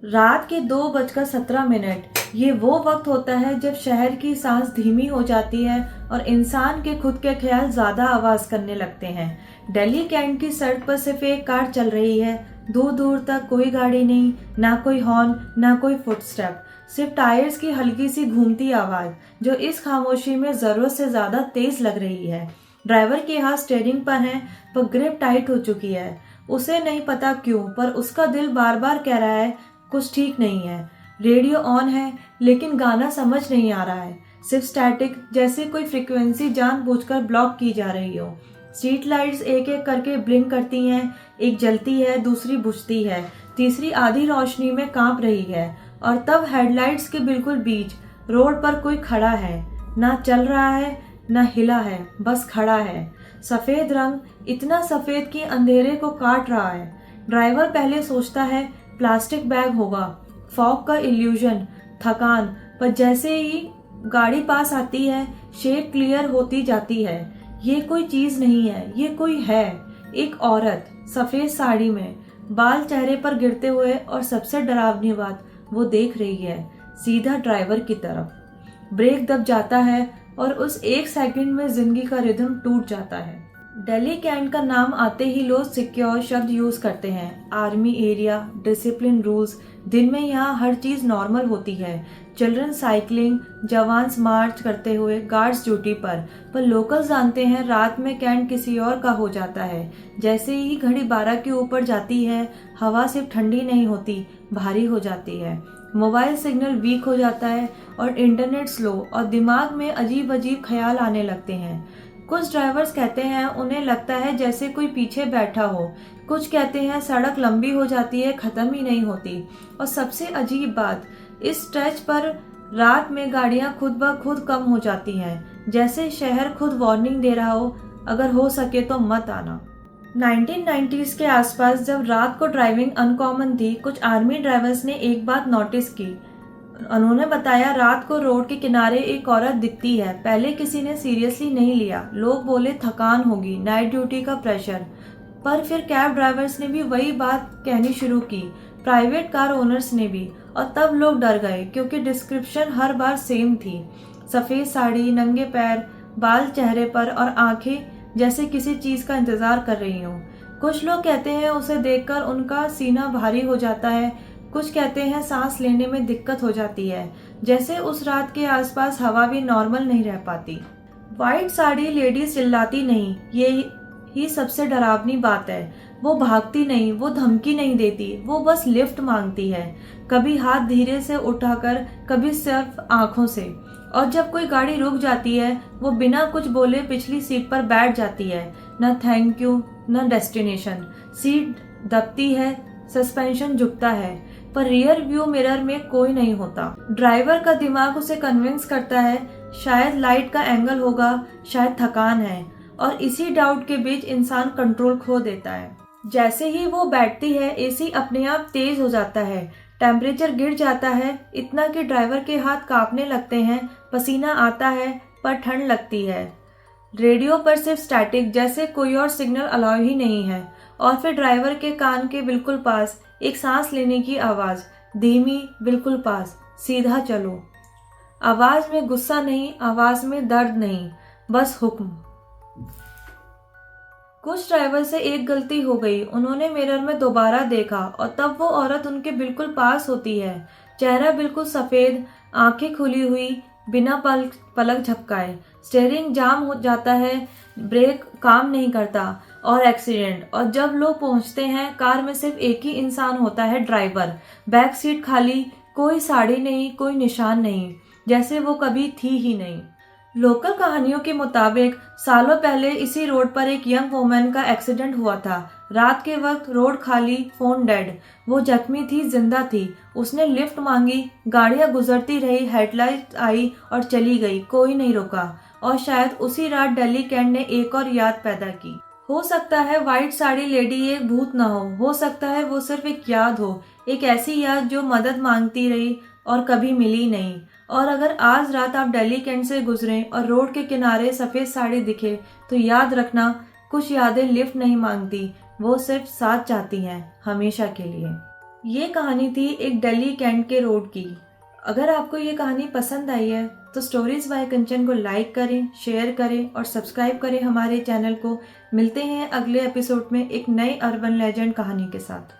रात के 2:17 ये वो वक्त होता है जब शहर की सांस धीमी हो जाती है और इंसान के खुद के ख्याल ज्यादा आवाज करने लगते हैं। दिल्ली कैंट की सड़क पर सिर्फ एक कार चल रही है। दूर दूर तक कोई गाड़ी नहीं, ना कोई हॉर्न, ना कोई फुटस्टेप, सिर्फ टायर्स की हल्की सी घूमती आवाज जो इस खामोशी में जरूरत से ज्यादा तेज लग रही है। ड्राइवर के हाथ स्टीयरिंग पर है, पर ग्रिप टाइट हो चुकी है। उसे नहीं पता क्यों, पर उसका दिल बार बार कह रहा है कुछ ठीक नहीं है। रेडियो ऑन है, लेकिन गाना समझ नहीं आ रहा है, सिर्फ स्टैटिक, जैसे कोई फ्रीक्वेंसी जानबूझकर ब्लॉक की जा रही हो। स्ट्रीट लाइट्स एक एक करके ब्लिंक करती हैं, एक जलती है, दूसरी बुझती है, तीसरी आधी रोशनी में कांप रही है। और तब हेडलाइट्स के बिल्कुल बीच रोड पर कोई खड़ा है, ना चल रहा है ना हिला है, बस खड़ा है। सफेद रंग, इतना सफेद कि अंधेरे को काट रहा है। ड्राइवर पहले सोचता है प्लास्टिक बैग होगा, फॉग का इल्यूजन, थकान, पर जैसे ही गाड़ी पास आती है शेप क्लियर होती जाती है। ये कोई चीज नहीं है, ये कोई है। एक औरत सफेद साड़ी में, बाल चेहरे पर गिरते हुए, और सबसे डरावनी बात, वो देख रही है सीधा ड्राइवर की तरफ। ब्रेक दब जाता है और उस एक सेकंड में जिंदगी का रिदम टूट जाता है। दिल्ली कैंट का नाम आते ही लोग सिक्योर शब्द यूज करते हैं। Army area, discipline rules. दिन में यहाँ हर चीज नॉर्मल होती है। चिल्ड्रन साइकिलिंग, जवान मार्च करते हुए, गार्ड्स ड्यूटी पर लोकल जानते हैं रात में कैंट किसी और का हो जाता है। जैसे ही घड़ी 12 के ऊपर जाती है, हवा सिर्फ ठंडी नहीं होती, भारी हो जाती है। मोबाइल सिग्नल वीक हो जाता है और इंटरनेट स्लो, और दिमाग में अजीब अजीब ख्याल आने लगते हैं। कुछ ड्राइवर्स कहते हैं उन्हें लगता है जैसे कोई पीछे बैठा हो। कुछ कहते हैं सड़क लंबी हो जाती है, खत्म ही नहीं होती। और सबसे अजीब बात, इस स्ट्रेच पर रात में गाड़ियां खुद ब खुद कम हो जाती हैं, जैसे शहर खुद वार्निंग दे रहा हो, अगर हो सके तो मत आना। 1990s के आसपास जब रात को ड्राइविंग अनकॉमन थी, कुछ आर्मी ड्राइवर्स ने एक बात नोटिस की। उन्होंने बताया रात को रोड के किनारे एक औरत दिखती है। पहले किसी ने सीरियसली नहीं लिया, लोग बोले थकान होगी, नाइट ड्यूटी का प्रेशर। पर फिर कैब ड्राइवर्स ने भी वही बात कहनी शुरू की, प्राइवेट कार ओनर्स ने भी। और तब लोग डर गए, क्योंकि डिस्क्रिप्शन हर बार सेम थी। सफेद साड़ी, नंगे पैर, बाल चेहरे पर, और आंखें जैसे किसी चीज का इंतजार कर रही हों। कुछ लोग कहते हैं उसे देखकर उनका सीना भारी हो जाता है। कुछ कहते हैं सांस लेने में दिक्कत हो जाती है, जैसे उस रात के आसपास हवा भी नॉर्मल नहीं रह पाती। व्हाइट साड़ी लेडीज चिल्लाती नहीं, ये ही सबसे डरावनी बात है। वो भागती नहीं, वो धमकी नहीं देती, वो बस लिफ्ट मांगती है, कभी हाथ धीरे से उठाकर, कभी सिर्फ आंखों से। और जब कोई गाड़ी रुक जाती है, वो बिना कुछ बोले पिछली सीट पर बैठ जाती है। न थैंक यू, न डेस्टिनेशन। सीट दबती है, सस्पेंशन झुकता है, पर रियर व्यू मिरर में कोई नहीं होता। ड्राइवर का दिमाग उसे कन्विंस करता है शायद लाइट का एंगल होगा, शायद थकान है, और इसी डाउट के बीच इंसान कंट्रोल खो देता है। जैसे ही वो बैठती है, एसी अपने आप तेज हो जाता है, टेम्परेचर गिर जाता है, इतना कि ड्राइवर के हाथ कांपने लगते हैं, पसीना आता है, पर ठंड लगती है। रेडियो पर सिर्फ स्टैटिक, जैसे कोई और सिग्नल अलाउ ही नहीं है। और फिर ड्राइवर के कान के बिल्कुल पास एक सांस लेने की आवाज, धीमी, बिल्कुल पास, सीधा चलो। आवाज में गुस्सा नहीं, आवाज में दर्द नहीं, बस हुक्म। कुछ ड्राइवर से एक गलती हो गई, उन्होंने मिरर में दोबारा देखा, और तब वो औरत उनके बिल्कुल पास होती है। चेहरा बिल्कुल सफेद, आंखें खुली हुई, बिना पलक झपकाए। स्टीयरिंग जाम हो जाता है, ब्रेक काम नहीं करता, और एक्सीडेंट। और जब लोग पहुंचते हैं, कार में सिर्फ एक ही इंसान होता है, ड्राइवर। बैक सीट खाली, कोई साड़ी नहीं, कोई निशान नहीं, जैसे वो कभी थी ही नहीं। लोकल कहानियों के मुताबिक सालों पहले इसी रोड पर एक यंग वुमन का एक्सीडेंट हुआ था। रात के वक्त, रोड खाली, फोन डेड। वो जख्मी थी, जिंदा थी। उसने लिफ्ट मांगी, गाड़ियां गुजरती रही, हेडलाइट आई और चली गई, कोई नहीं रुका। और शायद उसी रात दिल्ली कैंट ने एक और याद पैदा की। हो सकता है व्हाइट साड़ी लेडी एक भूत ना हो सकता है वो सिर्फ एक याद हो, एक ऐसी याद जो मदद मांगती रही और कभी मिली नहीं। और अगर आज रात आप दिल्ली कैंट से गुजरें और रोड के किनारे सफेद साड़ी दिखे, तो याद रखना, कुछ यादें लिफ्ट नहीं मांगती, वो सिर्फ साथ चाहती हैं, हमेशा के लिए। ये कहानी थी एक दिल्ली कैंट के रोड की। अगर आपको ये कहानी पसंद आई है तो स्टोरीज बाय कंचन को लाइक करें, शेयर करें और सब्सक्राइब करें हमारे चैनल को। मिलते हैं अगले एपिसोड में एक नई अर्बन लेजेंड कहानी के साथ।